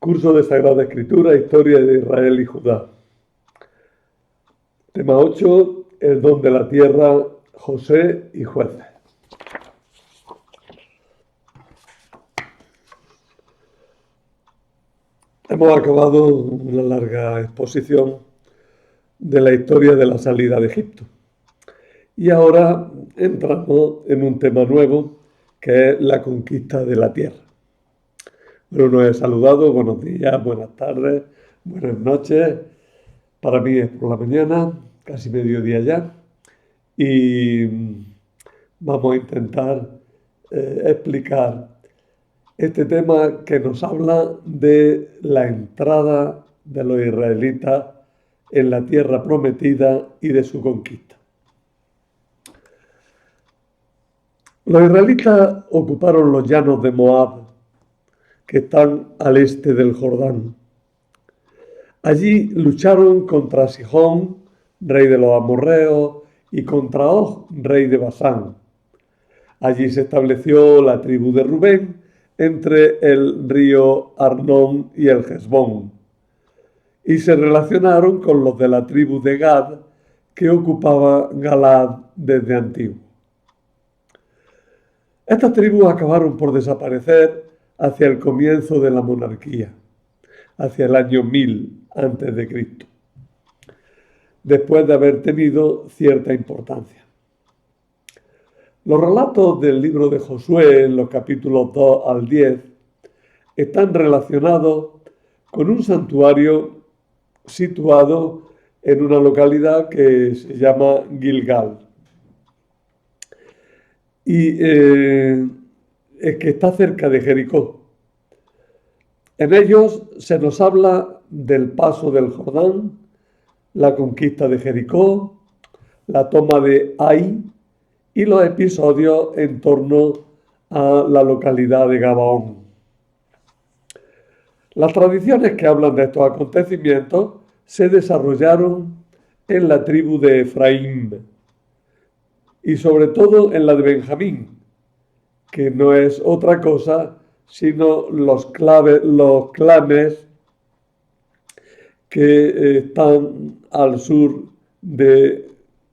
Curso de Sagrada Escritura, Historia de Israel y Judá. Tema 8, el don de la tierra, José y jueces. Hemos acabado una larga exposición de la historia de la salida de Egipto. Y ahora entramos en un tema nuevo, que es la conquista de la tierra. Bueno, nos he saludado, buenos días, buenas tardes, buenas noches. Para mí es por la mañana, casi mediodía ya. Y vamos a intentar explicar este tema que nos habla de la entrada de los israelitas en la tierra prometida y de su conquista. Los israelitas ocuparon los llanos de Moab, que están al este del Jordán. Allí lucharon contra Sihón, rey de los amorreos, y contra Og, rey de Basán. Allí se estableció la tribu de Rubén entre el río Arnón y el Hesbón, y se relacionaron con los de la tribu de Gad, que ocupaba Galaad desde antiguo. Estas tribus acabaron por desaparecer hacia el comienzo de la monarquía, hacia el año 1000 a.C., después de haber tenido cierta importancia. Los relatos del libro de Josué, en los capítulos 2 al 10, están relacionados con un santuario situado en una localidad que se llama Gilgal. Y es que está cerca de Jericó. En ellos se nos habla del paso del Jordán, la conquista de Jericó, la toma de Ai y los episodios en torno a la localidad de Gabaón. Las tradiciones que hablan de estos acontecimientos se desarrollaron en la tribu de Efraín y sobre todo en la de Benjamín, que no es otra cosa sino los clanes que están al sur de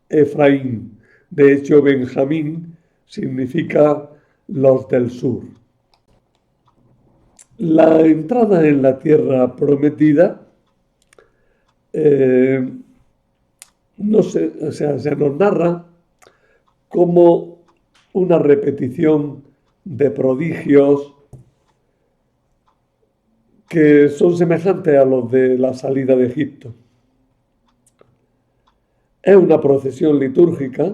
Efraín. De hecho, Benjamín significa los del sur. La entrada en la tierra prometida se nos narra como una repetición de prodigios que son semejantes a los de la salida de Egipto. Es una procesión litúrgica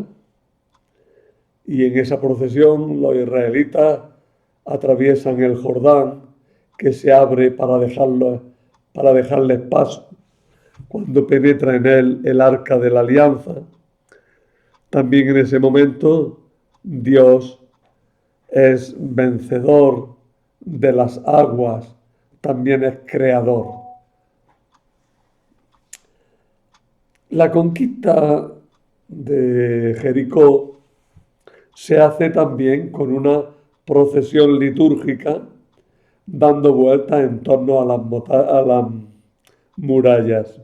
y en esa procesión los israelitas atraviesan el Jordán, que se abre para dejarles paso cuando penetra en él el arca de la alianza. También en ese momento Dios es vencedor de las aguas, también es creador. La conquista de Jericó se hace también con una procesión litúrgica dando vueltas en torno a las murallas.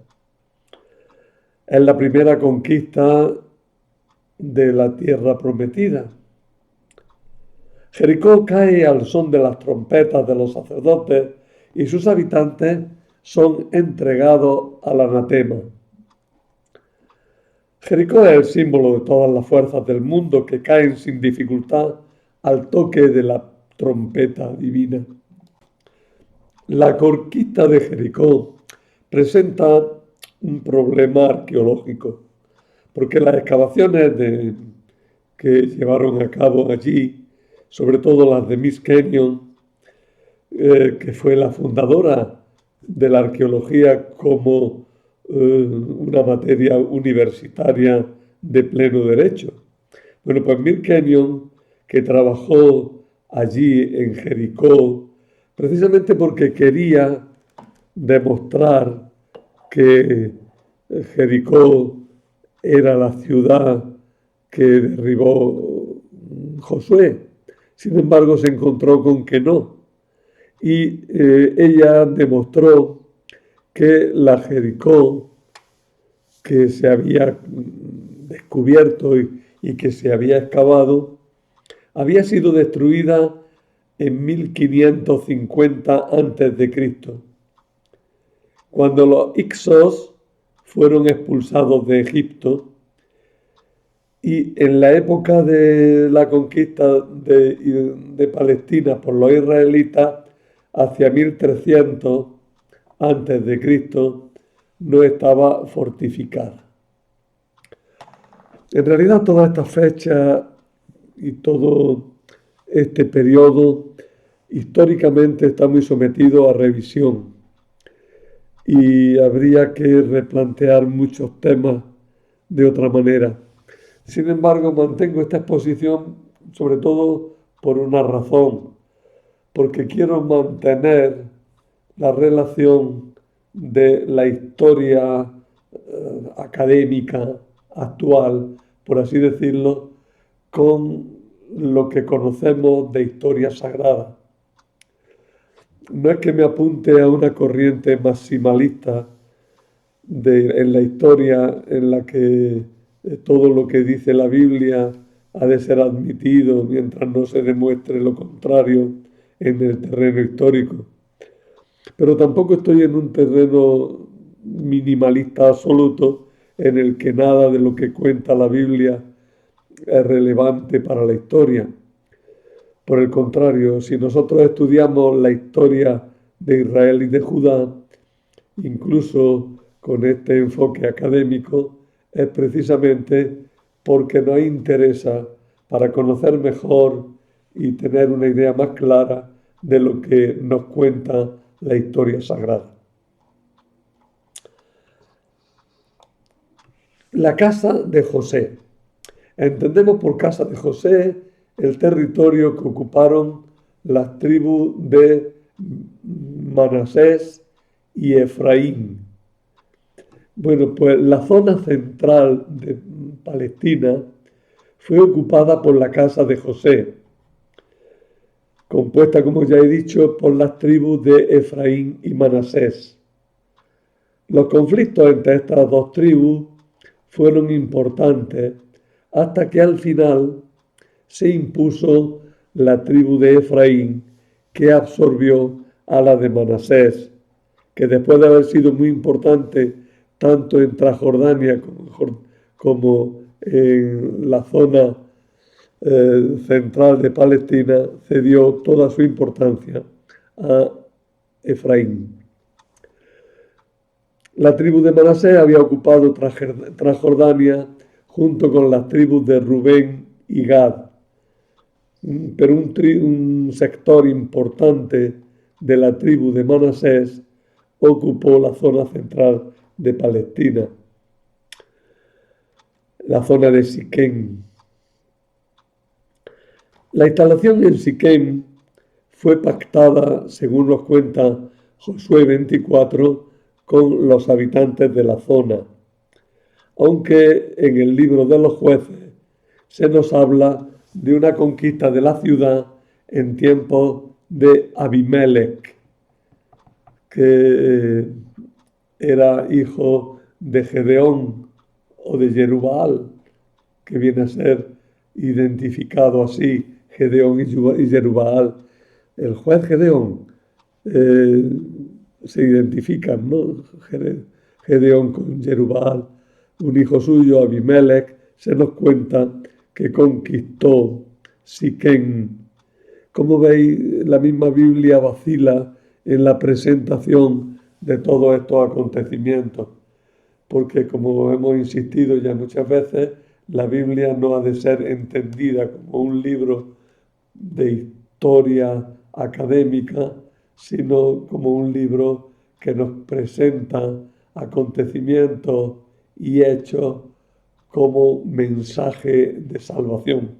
Es la primera conquista de la tierra prometida. Jericó cae al son de las trompetas de los sacerdotes y sus habitantes son entregados al anatema. Jericó es el símbolo de todas las fuerzas del mundo que caen sin dificultad al toque de la trompeta divina. La conquista de Jericó presenta un problema arqueológico, porque las excavaciones que llevaron a cabo allí, sobre todo las de Miss Kenyon, que fue la fundadora de la arqueología como una materia universitaria de pleno derecho. Bueno, pues Miss Kenyon, que trabajó allí en Jericó, precisamente porque quería demostrar que Jericó era la ciudad que derribó Josué. Sin embargo, se encontró con que no. y ella demostró que la Jericó que se había descubierto y que se había excavado había sido destruida en 1550 a.C., cuando los Hicsos fueron expulsados de Egipto, y en la época de la conquista de Palestina por los israelitas, hacia 1300 a.C., no estaba fortificada. En realidad, todas estas fechas y todo este periodo históricamente está muy sometido a revisión, y habría que replantear muchos temas de otra manera. Sin embargo, mantengo esta exposición sobre todo por una razón, porque quiero mantener la relación de la historia académica actual, por así decirlo, con lo que conocemos de historia sagrada. No es que me apunte a una corriente maximalista en la historia en la que todo lo que dice la Biblia ha de ser admitido mientras no se demuestre lo contrario en el terreno histórico. Pero tampoco estoy en un terreno minimalista absoluto en el que nada de lo que cuenta la Biblia es relevante para la historia. Por el contrario, si nosotros estudiamos la historia de Israel y de Judá, incluso con este enfoque académico, es precisamente porque nos interesa para conocer mejor y tener una idea más clara de lo que nos cuenta la historia sagrada. La casa de José. Entendemos por casa de José el territorio que ocuparon las tribus de Manasés y Efraín. Bueno, pues la zona central de Palestina fue ocupada por la casa de José, compuesta, como ya he dicho, por las tribus de Efraín y Manasés. Los conflictos entre estas dos tribus fueron importantes hasta que al final se impuso la tribu de Efraín, que absorbió a la de Manasés, que después de haber sido muy importante tanto en Transjordania como en la zona central de Palestina, cedió toda su importancia a Efraín. La tribu de Manasés había ocupado Transjordania junto con las tribus de Rubén y Gad, pero un sector importante de la tribu de Manasés ocupó la zona central de Palestina, la zona de Siquem. La instalación en Siquem fue pactada, según nos cuenta Josué 24, con los habitantes de la zona, aunque en el libro de los jueces se nos habla de una conquista de la ciudad en tiempos de Abimelech, que era hijo de Gedeón o de Jerubbaal, que viene a ser identificado así, Gedeón y Jerubbaal. El juez Gedeón se identifican, ¿no? Gedeón con Jerubbaal, un hijo suyo, Abimelech, se nos cuenta que conquistó Siquem. Como veis, la misma Biblia vacila en la presentación de todos estos acontecimientos, porque como hemos insistido ya muchas veces, la Biblia no ha de ser entendida como un libro de historia académica, sino como un libro que nos presenta acontecimientos y hechos como mensaje de salvación.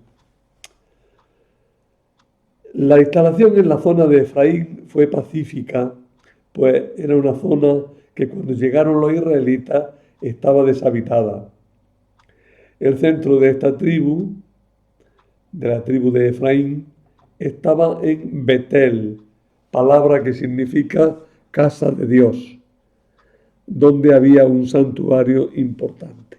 La instalación en la zona de Efraín fue pacífica, pues era una zona que cuando llegaron los israelitas estaba deshabitada. El centro de esta tribu, de la tribu de Efraín, estaba en Betel, palabra que significa casa de Dios, donde había un santuario importante.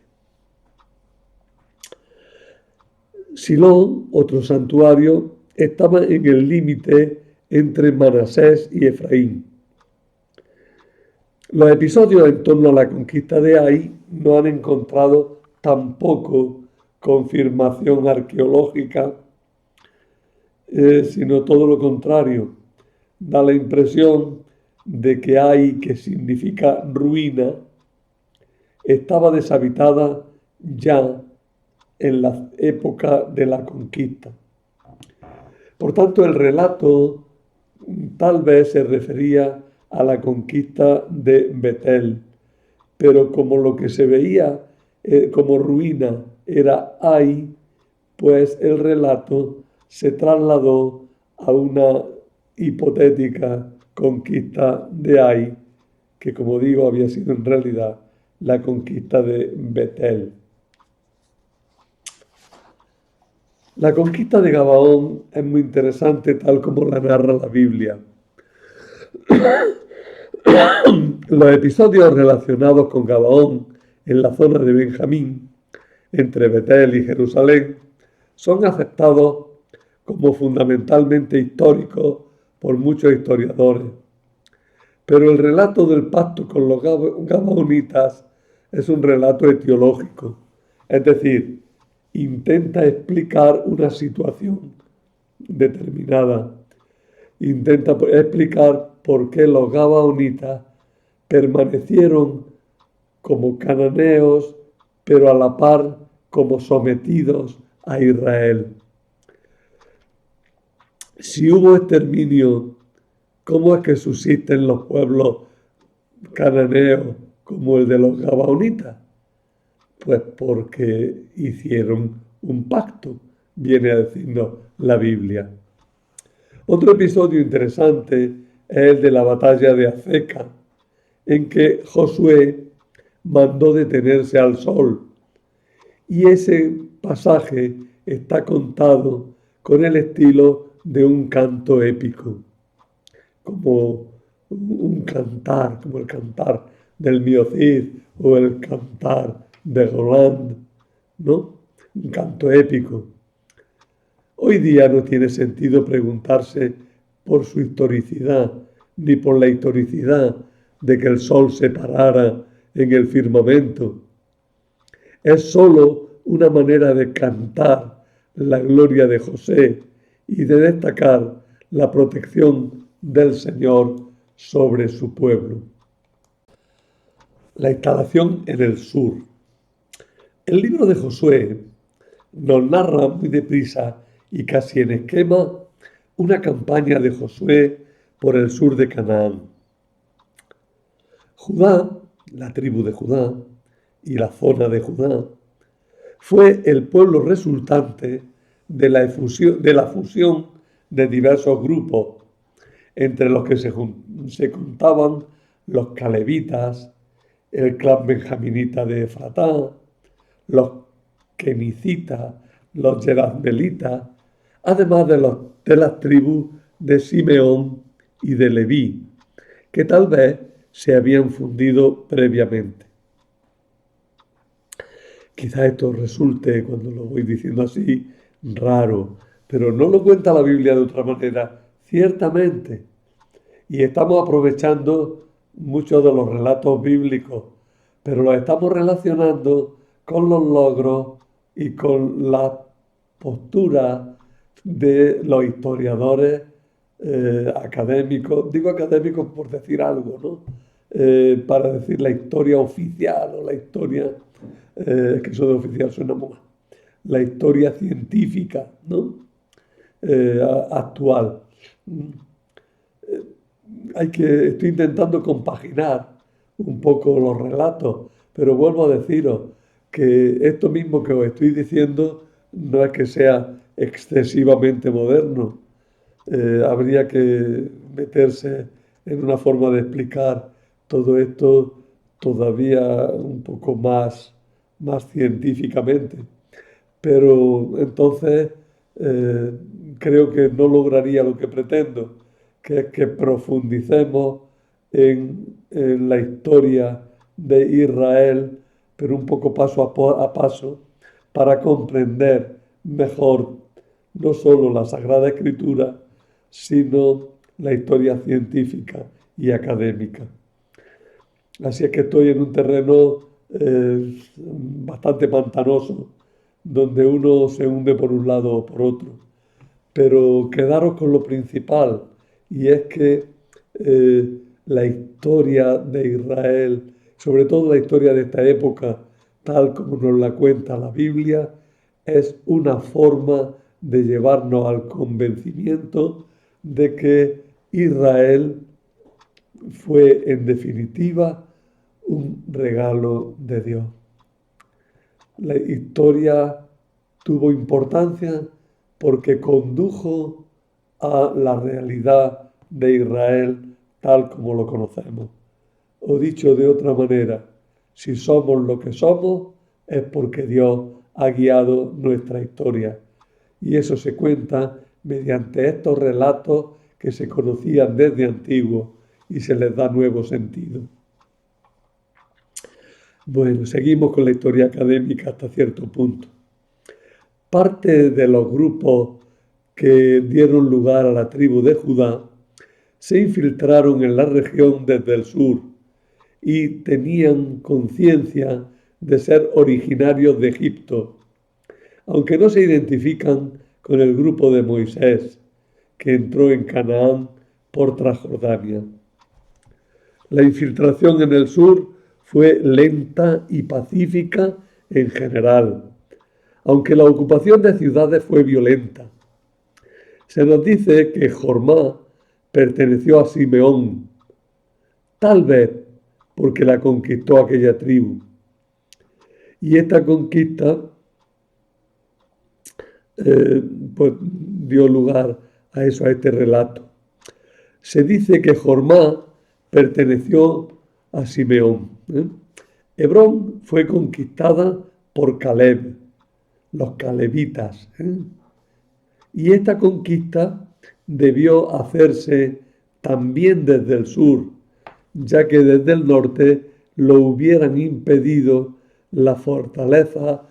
Silón, otro santuario, estaba en el límite entre Manasés y Efraín. Los episodios en torno a la conquista de Ai no han encontrado tampoco confirmación arqueológica, sino todo lo contrario. Da la impresión de que Ai, que significa ruina, estaba deshabitada ya en la época de la conquista. Por tanto, el relato tal vez se refería a la conquista de Betel, pero como lo que se veía como ruina era Ai, pues el relato se trasladó a una hipotética conquista de Ai, que como digo había sido en realidad la conquista de Betel. La conquista de Gabaón es muy interesante tal como la narra la Biblia. Los episodios relacionados con Gabaón en la zona de Benjamín, entre Betel y Jerusalén, son aceptados como fundamentalmente históricos por muchos historiadores. Pero el relato del pacto con los gabaonitas es un relato etiológico, es decir, intenta explicar una situación determinada, intenta explicar por qué los gabaonitas permanecieron como cananeos, pero a la par como sometidos a Israel. Si hubo exterminio, ¿cómo es que subsisten los pueblos cananeos como el de los gabaonitas? Pues porque hicieron un pacto, viene a decirnos la Biblia. Otro episodio interesante es el de la batalla de Azeca, en que Josué mandó detenerse al sol. Y ese pasaje está contado con el estilo de un canto épico, como un cantar, como el cantar del Miocid o el cantar de Roland, ¿no? Un canto épico. Hoy día no tiene sentido preguntarse por su historicidad, ni por la historicidad de que el sol se parara en el firmamento. Es sólo una manera de cantar la gloria de José y de destacar la protección del Señor sobre su pueblo. La instalación en el sur. El libro de Josué nos narra muy deprisa y casi en esquema una campaña de Josué por el sur de Canaán. Judá, la tribu de Judá y la zona de Judá, fue el pueblo resultante de la fusión de diversos grupos, entre los que se contaban los calebitas, el clan benjaminita de Efratá, los kenicitas, los yerazmelitas, además de las tribus de Simeón y de Leví, que tal vez se habían fundido previamente. Quizá esto resulte, cuando lo voy diciendo así, raro, pero no lo cuenta la Biblia de otra manera, ciertamente. Y estamos aprovechando muchos de los relatos bíblicos, pero los estamos relacionando con los logros y con la postura de los historiadores académicos, digo académicos por decir algo, ¿no? Para decir la historia oficial o la historia, que eso de oficial suena muy mal, la historia científica, ¿no? Actual. Estoy intentando compaginar un poco los relatos, pero vuelvo a deciros que esto mismo que os estoy diciendo no es que sea excesivamente moderno. Habría que meterse en una forma de explicar todo esto todavía un poco más científicamente. Pero entonces creo que no lograría lo que pretendo, que es que profundicemos en la historia de Israel, pero un poco paso a paso, para comprender mejor no solo la Sagrada Escritura, sino la historia científica y académica. Así es que estoy en un terreno bastante pantanoso, donde uno se hunde por un lado o por otro. Pero quedaros con lo principal, y es que la historia de Israel, sobre todo la historia de esta época, tal como nos la cuenta la Biblia, es una forma de llevarnos al convencimiento de que Israel fue en definitiva un regalo de Dios. La historia tuvo importancia porque condujo a la realidad de Israel tal como lo conocemos. O dicho de otra manera, si somos lo que somos es porque Dios ha guiado nuestra historia. Y eso se cuenta mediante estos relatos que se conocían desde antiguo y se les da nuevo sentido. Bueno, seguimos con la historia académica hasta cierto punto. Parte de los grupos que dieron lugar a la tribu de Judá se infiltraron en la región desde el sur y tenían conciencia de ser originarios de Egipto, aunque no se identifican con el grupo de Moisés, que entró en Canaán por Transjordania. La infiltración en el sur fue lenta y pacífica en general, aunque la ocupación de ciudades fue violenta. Se nos dice que Jormá perteneció a Simeón, tal vez porque la conquistó aquella tribu. Y esta conquista pues dio lugar a eso, a este relato. Se dice que Jormá perteneció a Simeón. Hebrón fue conquistada por Caleb, los calebitas. Y esta conquista debió hacerse también desde el sur, ya que desde el norte lo hubieran impedido la fortaleza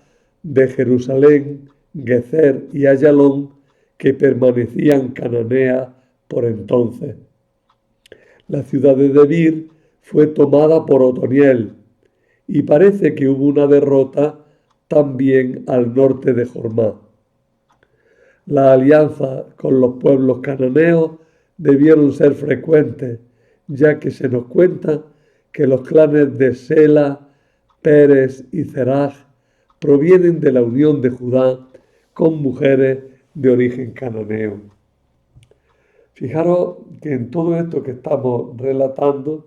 de Jerusalén, Gezer y Ayalón, que permanecían cananeas por entonces. La ciudad de Debir fue tomada por Otoniel y parece que hubo una derrota también al norte de Jormá. La alianza con los pueblos cananeos debieron ser frecuentes, ya que se nos cuenta que los clanes de Sela, Pérez y Zeraj provienen de la unión de Judá con mujeres de origen cananeo. Fijaros que en todo esto que estamos relatando,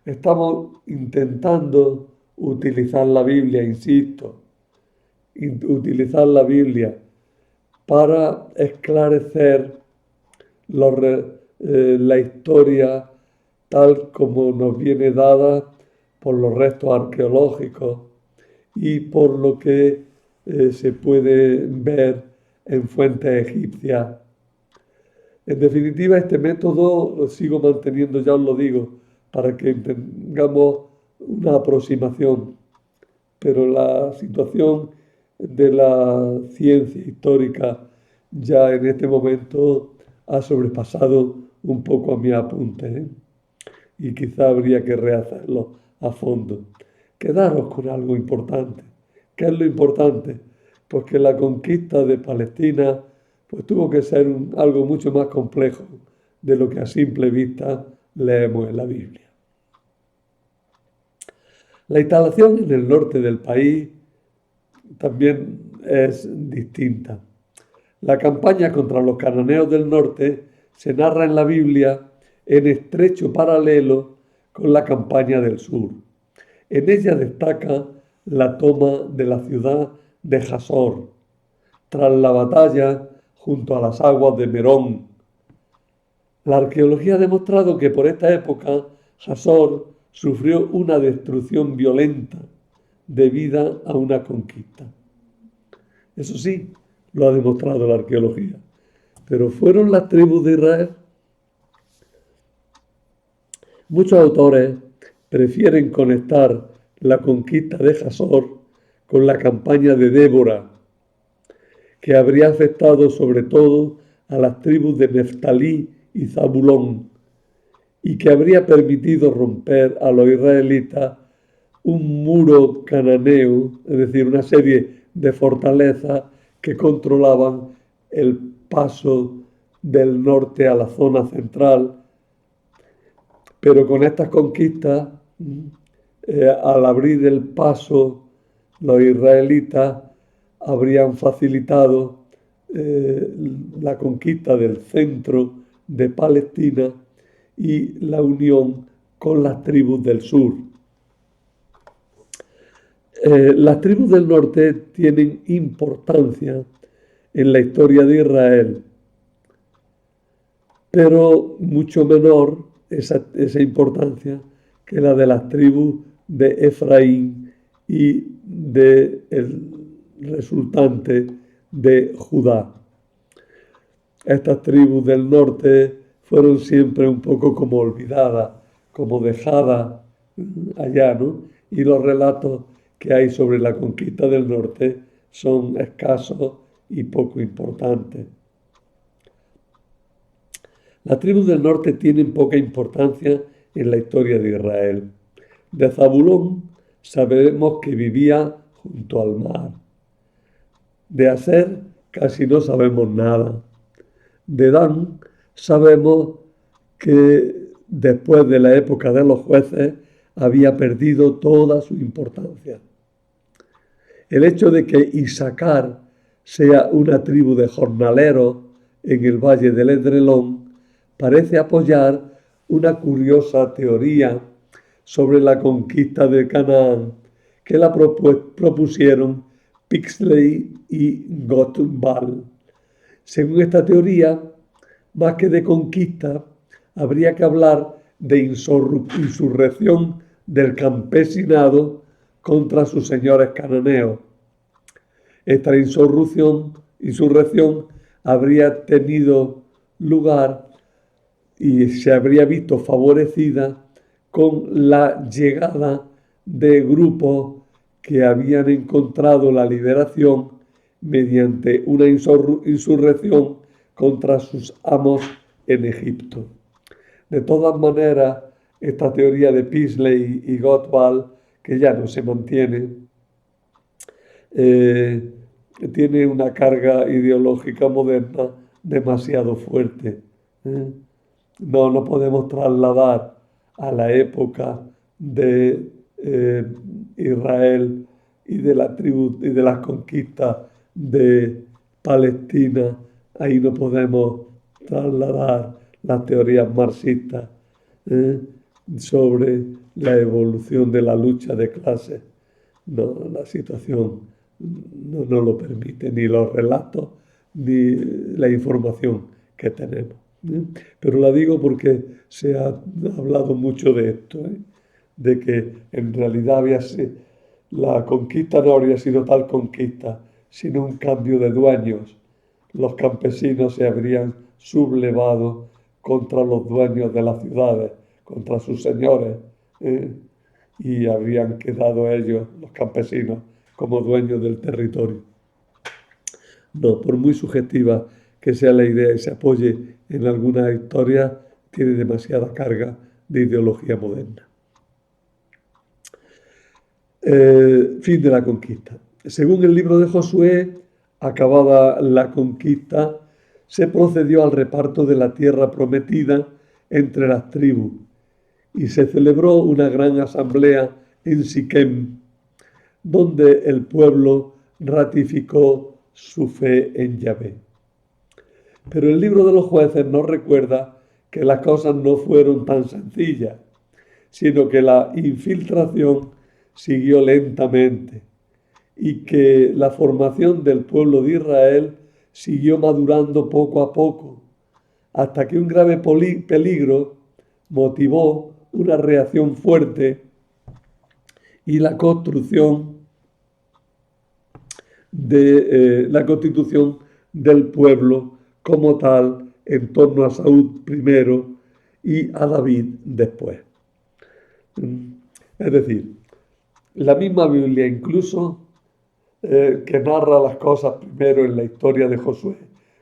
estamos intentando utilizar la Biblia, insisto, utilizar la Biblia para esclarecer la historia tal como nos viene dada por los restos arqueológicos y por lo que se puede ver en fuentes egipcias. En definitiva, este método lo sigo manteniendo, ya os lo digo, para que tengamos una aproximación, pero la situación de la ciencia histórica ya en este momento ha sobrepasado un poco a mi apunte, y quizá habría que rehacerlo a fondo. Quedaros con algo importante. ¿Qué es lo importante? Pues que la conquista de Palestina pues tuvo que ser algo mucho más complejo de lo que a simple vista leemos en la Biblia. La instalación en el norte del país también es distinta. La campaña contra los cananeos del norte se narra en la Biblia en estrecho paralelo con la campaña del sur. En ella destaca la toma de la ciudad de Jasor, tras la batalla junto a las aguas de Merón. La arqueología ha demostrado que por esta época Jasor sufrió una destrucción violenta debida a una conquista. Eso sí, lo ha demostrado la arqueología. Pero ¿fueron las tribus de Israel? Muchos autores prefieren conectar la conquista de Jasor con la campaña de Débora, que habría afectado sobre todo a las tribus de Neftalí y Zabulón, y que habría permitido romper a los israelitas un muro cananeo, es decir, una serie de fortalezas que controlaban el paso del norte a la zona central. Pero con estas conquistas, al abrir el paso, los israelitas habrían facilitado la conquista del centro de Palestina y la unión con las tribus del sur. Las tribus del norte tienen importancia en la historia de Israel, pero mucho menor esa importancia que la de las tribus de Efraín y del resultante de Judá. Estas tribus del norte fueron siempre un poco como olvidadas, como dejadas allá, ¿no? Y los relatos que hay sobre la conquista del norte son escasos y poco importantes. Las tribus del norte tienen poca importancia en la historia de Israel. De Zabulón sabemos que vivía junto al mar. De Aser casi no sabemos nada. De Dan sabemos que después de la época de los jueces había perdido toda su importancia. El hecho de que Isaacar sea una tribu de jornaleros en el valle del Edrelón parece apoyar una curiosa teoría sobre la conquista de Canaán que la propusieron Pixley y Gottwald. Según esta teoría, más que de conquista, habría que hablar de insurrección del campesinado contra sus señores cananeos. Esta insurrección habría tenido lugar y se habría visto favorecida con la llegada de grupos que habían encontrado la liberación mediante una insurrección contra sus amos en Egipto. De todas maneras, esta teoría de Pixley y Gottwald, que ya no se mantiene, tiene una carga ideológica moderna demasiado fuerte. No podemos trasladar a la época de Israel y de la tribu y de las conquistas de Palestina. Ahí no podemos trasladar las teorías marxistas sobre la evolución de la lucha de clases. No, la situación no lo permite, ni los relatos, ni la información que tenemos. Pero la digo porque se ha hablado mucho de esto, de que en realidad la conquista no habría sido tal conquista, sino un cambio de dueños. Los campesinos se habrían sublevado contra los dueños de las ciudades, contra sus señores, y habrían quedado ellos, los campesinos, como dueños del territorio. No, por muy subjetiva que sea la idea y se apoye en alguna historia, tiene demasiada carga de ideología moderna. Fin de la conquista. Según el libro de Josué, acabada la conquista, se procedió al reparto de la tierra prometida entre las tribus y se celebró una gran asamblea en Siquem, donde el pueblo ratificó su fe en Yahvé. Pero el libro de los jueces nos recuerda que las cosas no fueron tan sencillas, sino que la infiltración siguió lentamente y que la formación del pueblo de Israel siguió madurando poco a poco, hasta que un grave peligro motivó una reacción fuerte y la construcción de la constitución del pueblo como tal en torno a Saúl primero y a David después. Es decir, la misma Biblia incluso que narra las cosas primero en la historia de Josué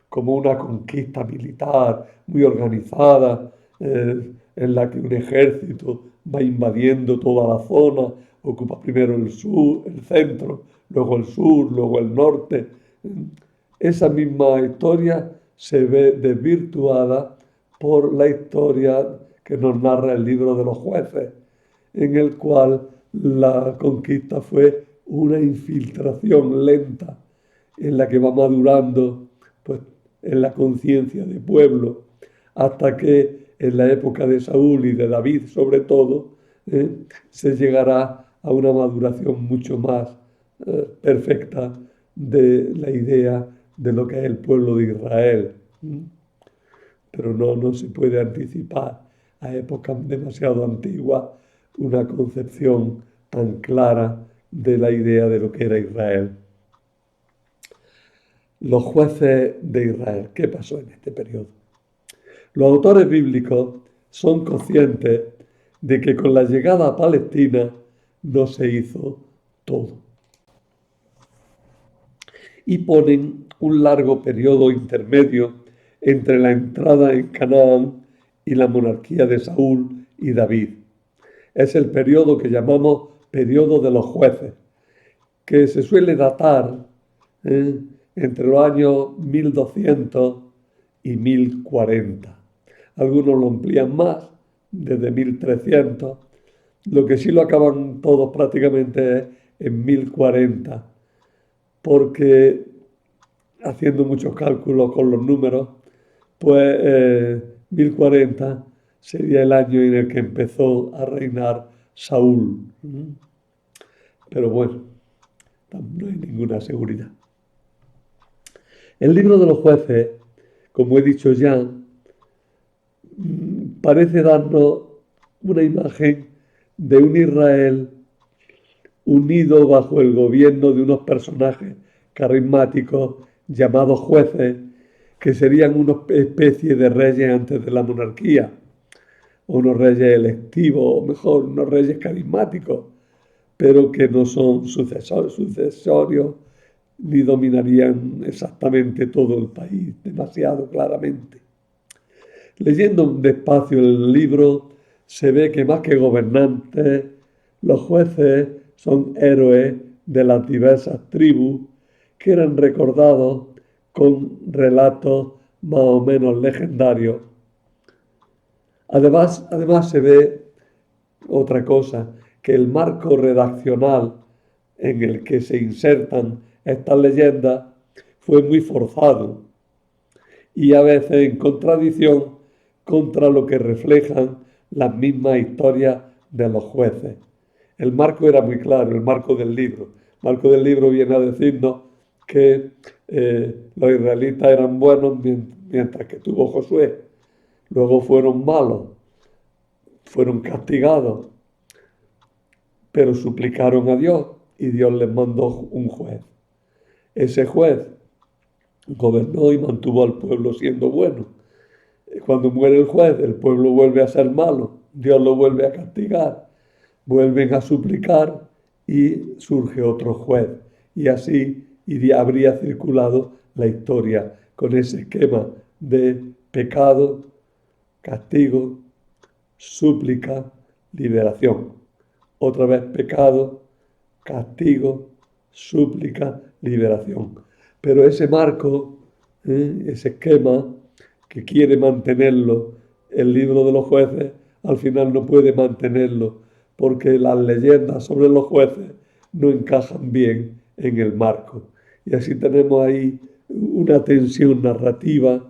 como una conquista militar muy organizada, en la que un ejército va invadiendo toda la zona, ocupa primero el sur, el centro, luego el sur, luego el norte. Esa misma historia se ve desvirtuada por la historia que nos narra el libro de los jueces, en el cual la conquista fue una infiltración lenta en la que va madurando pues, en la conciencia del pueblo, hasta que en la época de Saúl y de David sobre todo, se llegará a una maduración mucho más perfecta de la idea de lo que es el pueblo de Israel. Pero no se puede anticipar a épocas demasiado antiguas una concepción tan clara de la idea de lo que era Israel. Los jueces de Israel, ¿qué pasó en este periodo? Los autores bíblicos son conscientes de que con la llegada a Palestina no se hizo todo. Y ponen un largo periodo intermedio entre la entrada en Canaán y la monarquía de Saúl y David. Es el periodo que llamamos periodo de los jueces, que se suele datar entre los años 1200 y 1040. Algunos lo amplían más, desde 1300. Lo que sí lo acaban todos prácticamente es en 1040, porque haciendo muchos cálculos con los números, pues 1040 sería el año en el que empezó a reinar Saúl. Pero bueno, no hay ninguna seguridad. El libro de los jueces, como he dicho ya, parece darnos una imagen de un Israel unido bajo el gobierno de unos personajes carismáticos llamados jueces, que serían una especie de reyes antes de la monarquía, o unos reyes electivos, o mejor, unos reyes carismáticos, pero que no son sucesorios ni dominarían exactamente todo el país demasiado claramente. Leyendo despacio el libro, se ve que más que gobernantes, los jueces son héroes de las diversas tribus que eran recordados con relatos más o menos legendarios. Además se ve otra cosa, que el marco redaccional en el que se insertan estas leyendas fue muy forzado y a veces en contradicción contra lo que reflejan las mismas historias de los jueces. El marco era muy claro, el marco del libro. El marco del libro viene a decirnos que los israelitas eran buenos mientras que tuvo Josué. Luego fueron malos, fueron castigados, pero suplicaron a Dios y Dios les mandó un juez. Ese juez gobernó y mantuvo al pueblo siendo bueno. Cuando muere el juez, el pueblo vuelve a ser malo, Dios lo vuelve a castigar, vuelven a suplicar y surge otro juez. Y así habría circulado la historia con ese esquema de pecado, castigo, súplica, liberación. Otra vez pecado, castigo, súplica, liberación. Pero ese marco, ese esquema que quiere mantenerlo el libro de los jueces, al final no puede mantenerlo porque las leyendas sobre los jueces no encajan bien en el marco. Y así tenemos ahí una tensión narrativa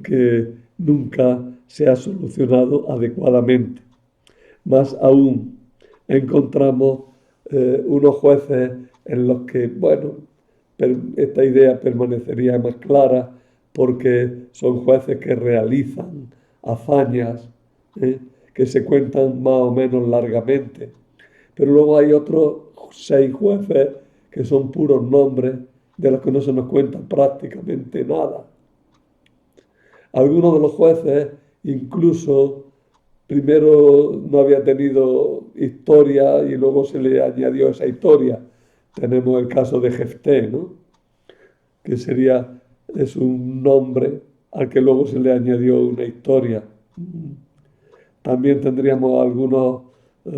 que nunca se ha solucionado adecuadamente. Más aún, encontramos unos jueces en los que, bueno, esta idea permanecería más clara porque son jueces que realizan hazañas que se cuentan más o menos largamente. Pero luego hay otros 6 jueces que son puros nombres de los que no se nos cuenta prácticamente nada. Algunos de los jueces incluso primero no había tenido historia y luego se le añadió esa historia. Tenemos el caso de Jefté, ¿no? Que es un nombre al que luego se le añadió una historia. También tendríamos algunos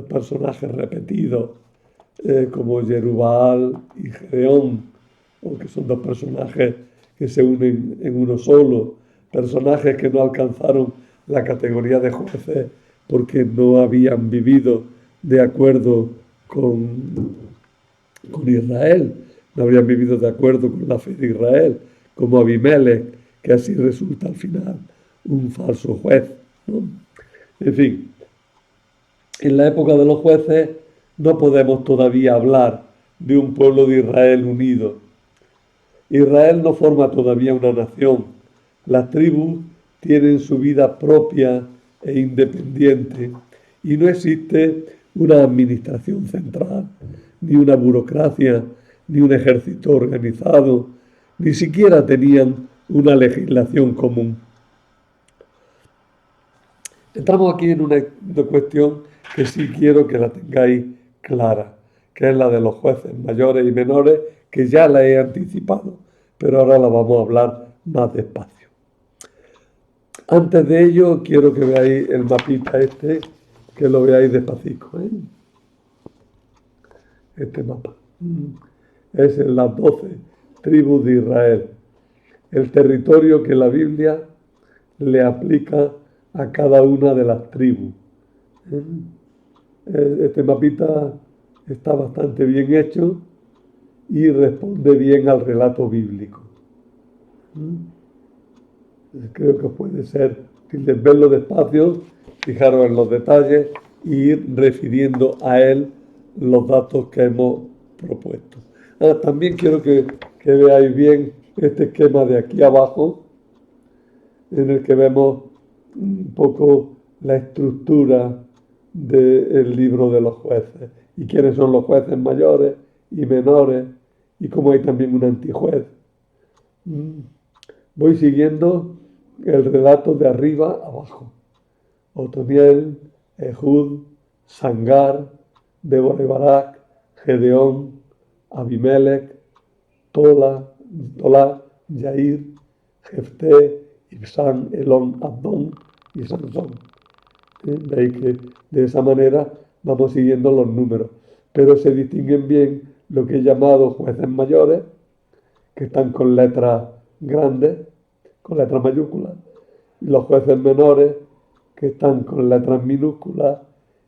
personajes repetidos, como Jerubbaal y Gedeón, o que son dos personajes que se unen en uno solo, personajes que no alcanzaron la categoría de jueces porque no habían vivido de acuerdo con Israel, no habrían vivido de acuerdo con la fe de Israel, como Abimelech, que así resulta al final un falso juez, ¿no? En fin, en la época de los jueces no podemos todavía hablar de un pueblo de Israel unido. Israel no forma todavía una nación. Las tribus tienen su vida propia e independiente y no existe una administración central, ni una burocracia, ni un ejército organizado, ni siquiera tenían una legislación común. Entramos aquí en una cuestión que sí quiero que la tengáis clara, que es la de los jueces mayores y menores, que ya la he anticipado, pero ahora la vamos a hablar más despacio. Antes de ello, quiero que veáis el mapita este, que lo veáis despacito, ¿eh? Este mapa. Es en las 12 tribus de Israel, el territorio que la Biblia le aplica a cada una de las tribus. Este mapita está bastante bien hecho y responde bien al relato bíblico. Creo que puede ser útil verlo despacio, fijaros en los detalles e ir refiriendo a él los datos que hemos propuesto. También quiero que veáis bien este esquema de aquí abajo, en el que vemos un poco la estructura del libro de los jueces y quiénes son los jueces mayores y menores y cómo hay también un antijuez. Voy siguiendo el relato de arriba a abajo. Otoniel, Ehud, Sangar, Débora y Barak, Gedeón, Abimelech, Tola, Yair, Jefté, Ibsán, Elón, Abdón y Sansón. Veis que de esa manera vamos siguiendo los números, pero se distinguen bien lo que he llamado jueces mayores, que están con letras grandes, con letras mayúsculas, y los jueces menores, que están con letras minúsculas,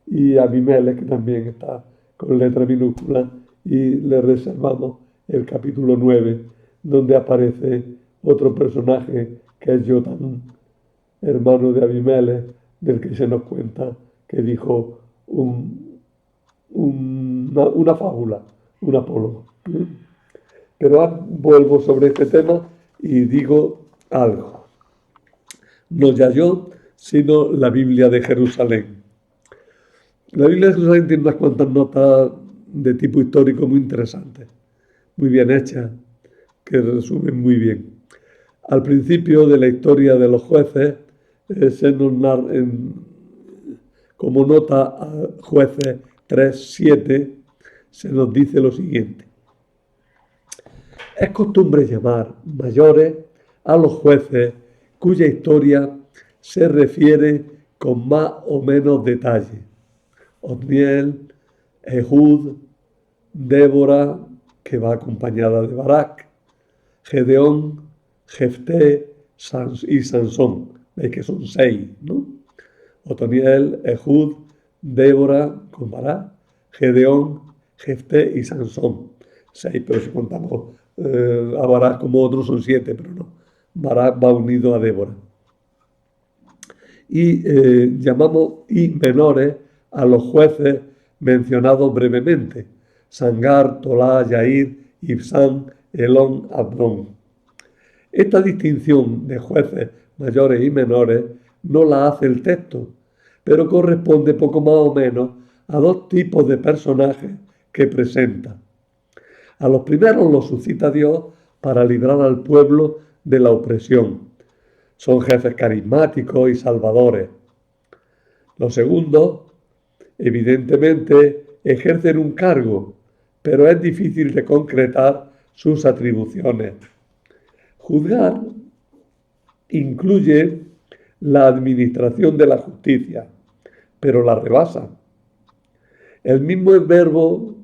y Abimelech, que también está con letras minúsculas, y le reservamos el capítulo 9, donde aparece otro personaje que es Jotam, hermano de Abimelech, del que se nos cuenta que dijo una fábula, un apólogo. Pero vuelvo sobre este tema y digo algo. No ya yo, sino la Biblia de Jerusalén. La Biblia de Jerusalén tiene unas cuantas notas de tipo histórico muy interesantes, muy bien hechas, que resumen muy bien. Al principio de la historia de los jueces, se nos narra, como nota a Jueces 3:7, se nos dice lo siguiente. Es costumbre llamar mayores a los jueces cuya historia se refiere con más o menos detalle. Otniel, Ehud, Débora, que va acompañada de Barak, Gedeón, Jefté y Sansón. Veis que son 6, ¿no? Otoniel, Ehud, Débora con Barak, Gedeón, Jefté y Sansón. 6, pero si contamos a Barak como otros son 7, pero no. Barak va unido a Débora. Y llamamos menores a los jueces mencionados brevemente: Sangar, Tolá, Yair, Ibsán, Elón, Abdón. Esta distinción de jueces mayores y menores no la hace el texto, pero corresponde poco más o menos a dos tipos de personajes que presenta. A los primeros los suscita Dios para librar al pueblo de la opresión. Son jefes carismáticos y salvadores. Los segundos, evidentemente, ejercen un cargo, pero es difícil de concretar sus atribuciones. Juzgar incluye la administración de la justicia, pero la rebasa. El mismo verbo,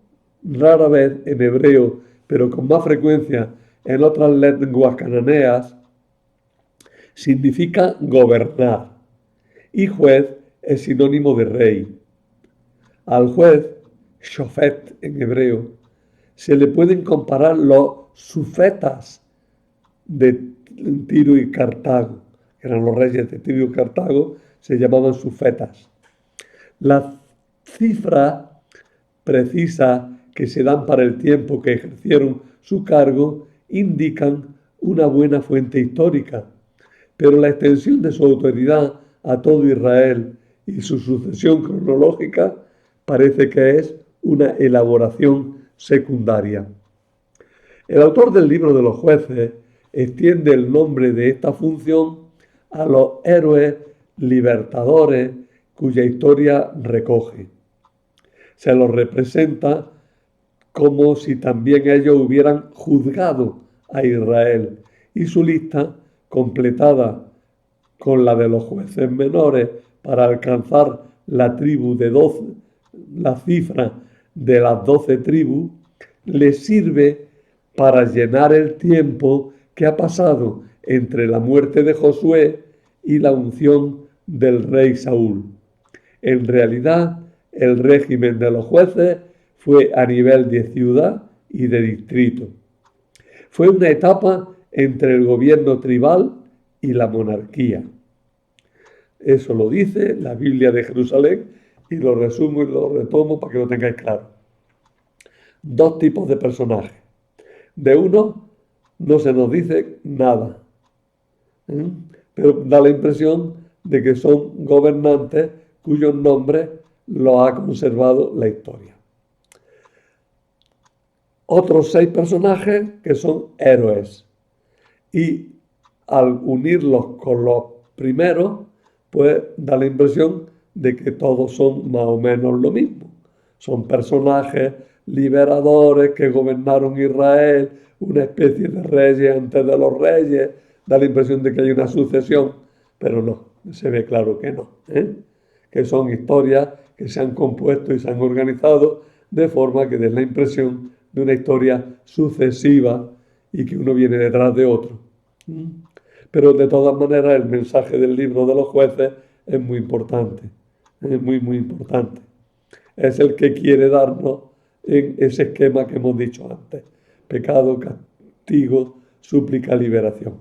rara vez en hebreo, pero con más frecuencia en otras lenguas cananeas, significa gobernar, y juez es sinónimo de rey. Al juez, shofet en hebreo, se le pueden comparar los sufetas de Tiro y Cartago, que eran los reyes de Tiro y Cartago, se llamaban sufetas. Las cifras precisas que se dan para el tiempo que ejercieron su cargo indican una buena fuente histórica, pero la extensión de su autoridad a todo Israel y su sucesión cronológica parece que es una elaboración secundaria. El autor del libro de los jueces extiende el nombre de esta función a los héroes libertadores cuya historia recoge. Se los representa como si también ellos hubieran juzgado a Israel, y su lista, completada con la de los jueces menores para alcanzar la tribu de 12, la cifra de las 12 tribus, les sirve para llenar el tiempo que ha pasado entre la muerte de Josué y la unción del rey Saúl. En realidad, el régimen de los jueces fue a nivel de ciudad y de distrito. Fue una etapa entre el gobierno tribal y la monarquía. Eso lo dice la Biblia de Jerusalén y lo resumo y lo retomo para que lo tengáis claro. Dos tipos de personajes. De uno no se nos dice nada, pero da la impresión de que son gobernantes cuyos nombres los ha conservado la historia. Otros 6 personajes que son héroes, y al unirlos con los primeros, pues da la impresión de que todos son más o menos lo mismo. Son personajes liberadores que gobernaron Israel, una especie de reyes antes de los reyes. Da la impresión de que hay una sucesión, pero no, se ve claro que no, que son historias que se han compuesto y se han organizado de forma que den la impresión de una historia sucesiva y que uno viene detrás de otro. Pero de todas maneras el mensaje del libro de los jueces es muy importante, es muy, muy importante. Es el que quiere darnos en ese esquema que hemos dicho antes: pecado, castigo, súplica, liberación.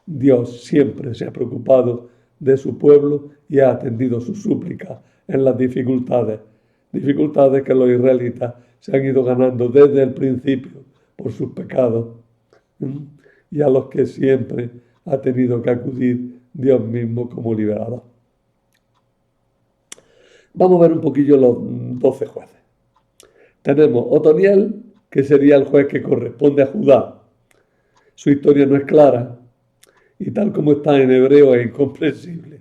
Dios siempre se ha preocupado de su pueblo y ha atendido sus súplicas en las dificultades que los israelitas se han ido ganando desde el principio por sus pecados, y a los que siempre ha tenido que acudir Dios mismo como liberador. Vamos a ver un poquillo los 12 jueces. Tenemos Otoniel, que sería el juez que corresponde a Judá. Su historia no es clara y tal como está en hebreo es incomprensible.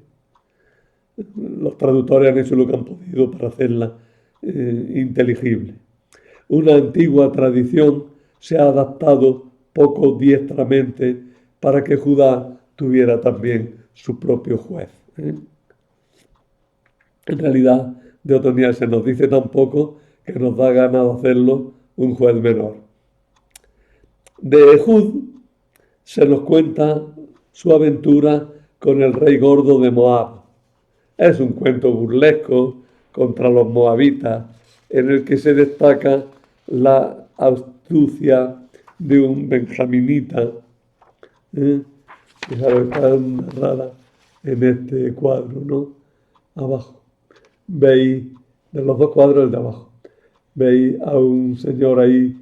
Los traductores han hecho lo que han podido para hacerla inteligible. Una antigua tradición se ha adaptado poco diestramente para que Judá tuviera también su propio juez. En realidad, de Otoniel se nos dice tan poco que nos da ganas de hacerlo un juez menor. De Ehud se nos cuenta su aventura con el rey gordo de Moab. Es un cuento burlesco contra los moabitas, en el que se destaca la astucia de un benjaminita. Fijaros, está narrada en este cuadro, ¿no? Abajo. Veis, de los dos cuadros, el de abajo, veis a un señor ahí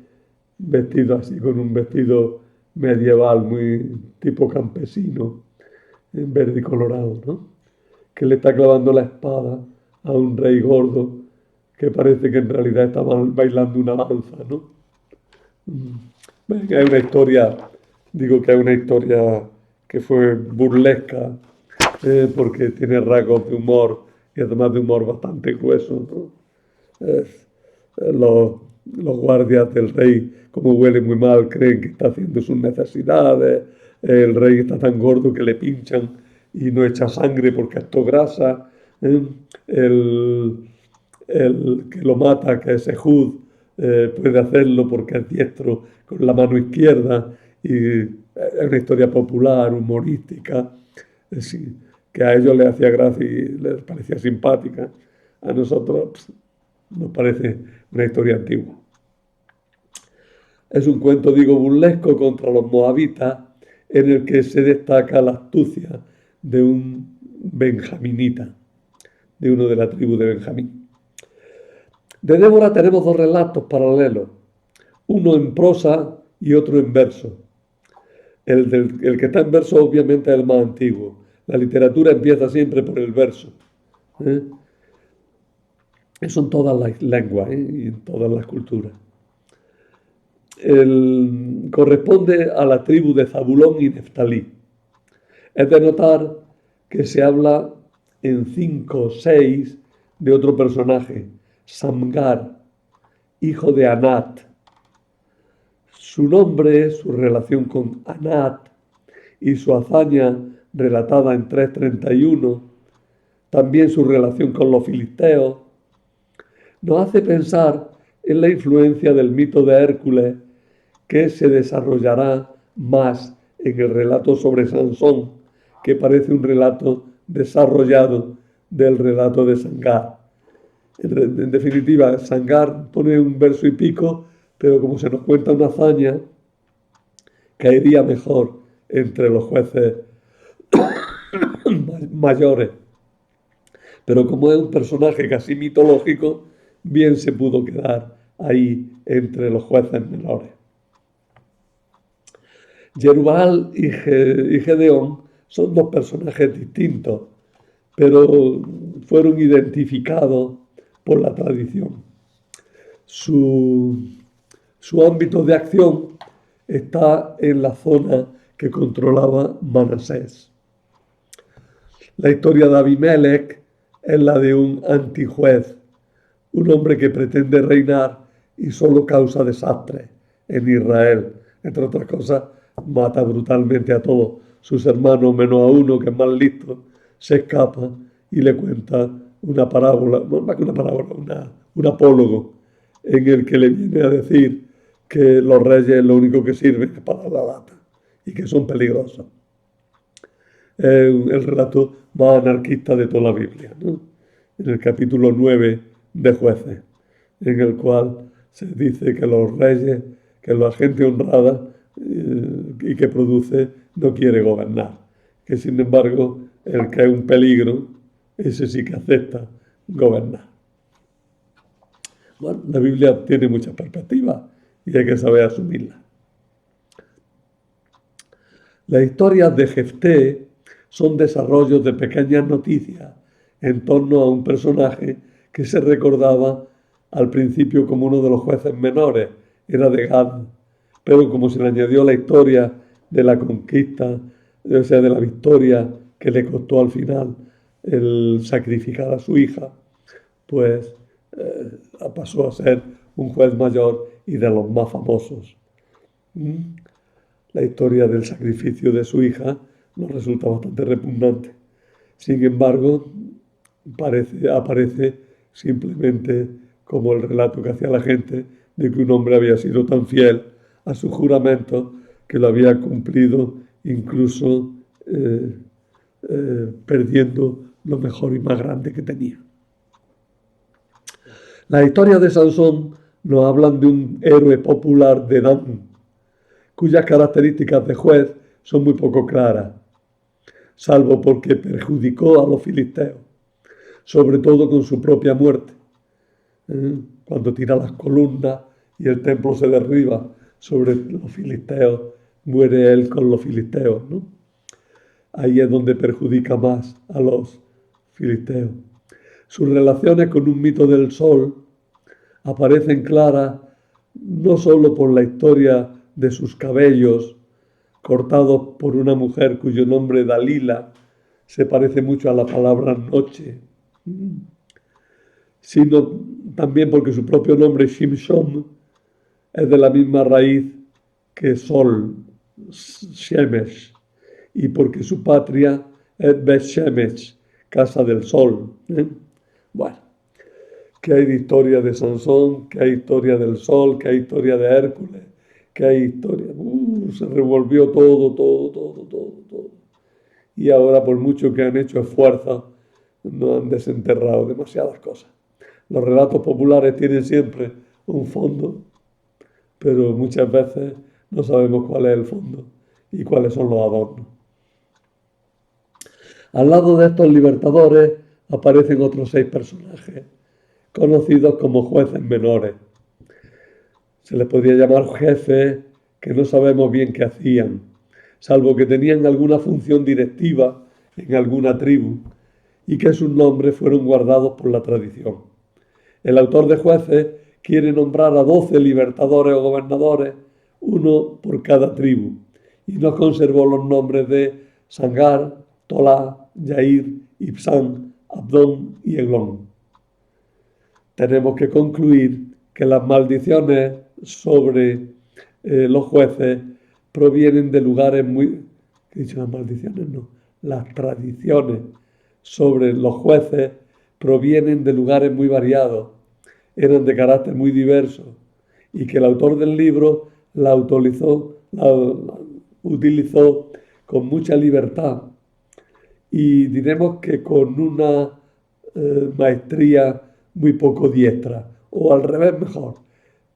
vestido así, con un vestido medieval, muy tipo campesino, en verde y colorado, ¿no? Que le está clavando la espada a un rey gordo que parece que en realidad está bailando una danza, ¿no? Es una historia, digo que es una historia que fue burlesca, porque tiene rasgos de humor y además de humor bastante grueso, ¿no? Los, los guardias del rey, como huele muy mal, creen que está haciendo sus necesidades. El rey está tan gordo que le pinchan y no echa sangre porque esto grasa. ¿eh? El, el que lo mata, que es Ehud, puede hacerlo porque es diestro con la mano izquierda y es una historia popular, humorística, sí, que a ellos les hacía gracia y les parecía simpática. A nosotros nos parece una historia antigua. Es un cuento, digo, burlesco contra los moabitas en el que se destaca la astucia de un benjaminita, de uno de la tribu de Benjamín. De Débora tenemos dos relatos paralelos, uno en prosa y otro en verso. El que está en verso obviamente es el más antiguo. La literatura empieza siempre por el verso. ¿eh? Eso en todas las lenguas y en todas las culturas. Corresponde a la tribu de Zabulón y Neftalí. Es de notar que se habla en 5 o 6 de otro personaje, Samgar, hijo de Anat. Su nombre, su relación con Anat y su hazaña relatada en 3:31, también su relación con los filisteos, nos hace pensar en la influencia del mito de Hércules que se desarrollará más en el relato sobre Sansón, que parece un relato desarrollado del relato de Sangar. En definitiva, Sangar pone un verso y pico, pero como se nos cuenta una hazaña, caería mejor entre los jueces mayores. Pero como es un personaje casi mitológico, bien se pudo quedar ahí entre los jueces menores. Jerubal y Gedeón son dos personajes distintos, pero fueron identificados por la tradición. Su ámbito de acción está en la zona que controlaba Manasés. La historia de Abimelech es la de un antijuez, un hombre que pretende reinar y solo causa desastres en Israel. Entre otras cosas, mata brutalmente a todos sus hermanos, menos a uno que es más listo, se escapa y le cuenta una parábola, más que una parábola, un apólogo, en el que le viene a decir que los reyes lo único que sirven es para la lata y que son peligrosos. Es el relato más anarquista de toda la Biblia, ¿no? En el capítulo 9 de Jueces, en el cual se dice que los reyes, que la gente honrada y que produce no quiere gobernar, que sin embargo el que es un peligro, ese sí que acepta gobernar. Bueno, la Biblia tiene muchas perspectivas y hay que saber asumirlas. Las historias de Jefté son desarrollos de pequeñas noticias en torno a un personaje que se recordaba al principio como uno de los jueces menores, era de Gad, pero como se le añadió la historia de la conquista, o sea, de la victoria que le costó al final el sacrificar a su hija, pues pasó a ser un juez mayor y de los más famosos. La historia del sacrificio de su hija nos resulta bastante repugnante. Sin embargo, aparece simplemente como el relato que hacía la gente de que un hombre había sido tan fiel a su juramento que lo había cumplido incluso perdiendo lo mejor y más grande que tenía. Las historias de Sansón nos hablan de un héroe popular de Dan, cuyas características de juez son muy poco claras, salvo porque perjudicó a los filisteos, sobre todo con su propia muerte. Cuando tira las columnas y el templo se derriba sobre los filisteos, muere él con los filisteos, ¿no? Ahí es donde perjudica más a los filisteos. Sus relaciones con un mito del sol aparecen claras no solo por la historia de sus cabellos cortados por una mujer cuyo nombre Dalila se parece mucho a la palabra noche, sino también porque su propio nombre, Shimshon, es de la misma raíz que Sol, Shemesh, y porque su patria es Bet Shemesh, casa del sol. Bueno, que hay de historia de Sansón, que hay historia del sol, que hay historia de Hércules, que hay historia. Se revolvió todo, todo, todo, todo, todo. Y ahora, por mucho que han hecho esfuerzos, no han desenterrado demasiadas cosas. Los relatos populares tienen siempre un fondo, pero muchas veces no sabemos cuál es el fondo y cuáles son los adornos. Al lado de estos libertadores aparecen otros 6 personajes, conocidos como jueces menores. Se les podría llamar jefes que no sabemos bien qué hacían, salvo que tenían alguna función directiva en alguna tribu y que sus nombres fueron guardados por la tradición. El autor de Jueces quiere nombrar a 12 libertadores o gobernadores, uno por cada tribu, y no conservó los nombres de Sangar, Tolá, Yair, Ibsán, Abdón y Eglón. Tenemos que concluir que las maldiciones sobre los jueces provienen de lugares muy... ¿Qué he dicho? Las maldiciones no. Las tradiciones sobre los jueces provienen de lugares muy variados, eran de carácter muy diverso y que el autor del libro la utilizó con mucha libertad y diremos que con una maestría muy poco diestra, o al revés mejor,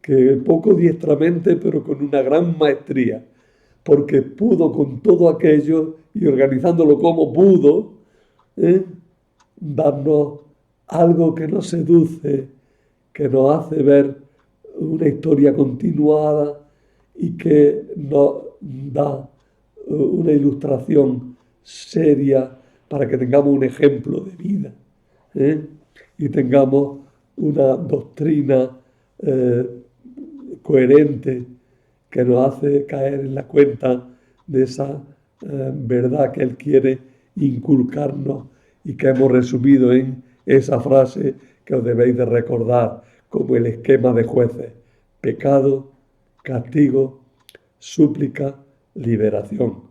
que poco diestramente pero con una gran maestría, porque pudo con todo aquello y organizándolo como pudo, darnos algo que nos seduce, que nos hace ver una historia continuada y que nos da una ilustración seria para que tengamos un ejemplo de vida y tengamos una doctrina coherente que nos hace caer en la cuenta de esa verdad que Él quiere inculcarnos y que hemos resumido en esa frase que os debéis de recordar como el esquema de jueces: pecado, castigo, súplica, liberación.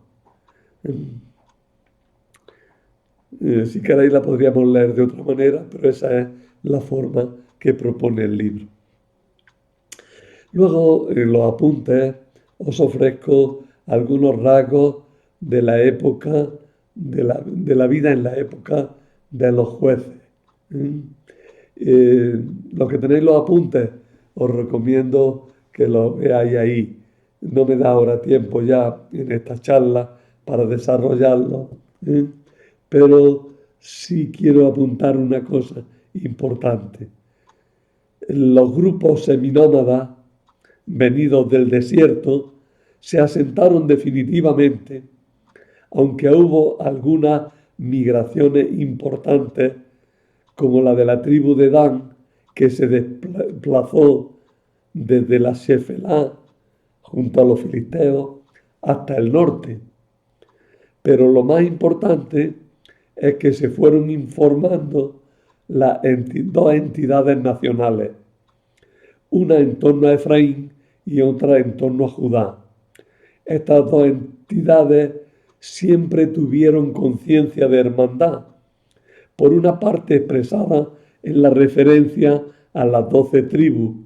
Si queréis la podríamos leer de otra manera, pero esa es la forma que propone el libro. Luego, en los apuntes, os ofrezco algunos rasgos de la época, de la vida en la época de los jueces. Los que tenéis los apuntes, os recomiendo que los veáis ahí. No me da ahora tiempo ya en esta charla para desarrollarlo, pero sí quiero apuntar una cosa importante. Los grupos seminómadas venidos del desierto se asentaron definitivamente, aunque hubo algunas migraciones importantes, como la de la tribu de Dan, que se desplazó desde la Shefelá, junto a los filisteos, hasta el norte. Pero lo más importante es que se fueron informando las dos entidades nacionales, una en torno a Efraín y otra en torno a Judá. Estas dos entidades siempre tuvieron conciencia de hermandad, por una parte expresada en la referencia a las 12 tribus,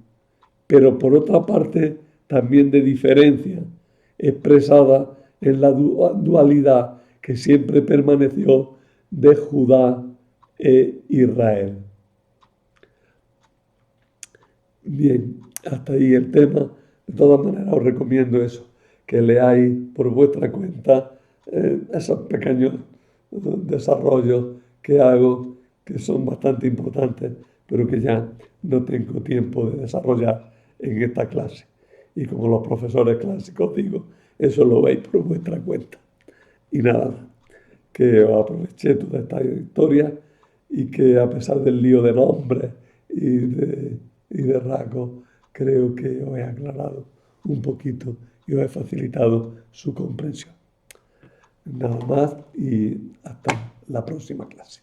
pero por otra parte también de diferencia, expresada en la dualidad que siempre permaneció de Judá e Israel. Bien, hasta ahí el tema. De todas maneras os recomiendo eso, que leáis por vuestra cuenta esos pequeños desarrollos que hago, que son bastante importantes, pero que ya no tengo tiempo de desarrollar en esta clase. Y como los profesores clásicos digo, eso lo veis por vuestra cuenta. Y nada, que os aproveché toda esta historia y que a pesar del lío de nombres y de rasgos, creo que os he aclarado un poquito y os he facilitado su comprensión. Nada más y hasta la próxima clase.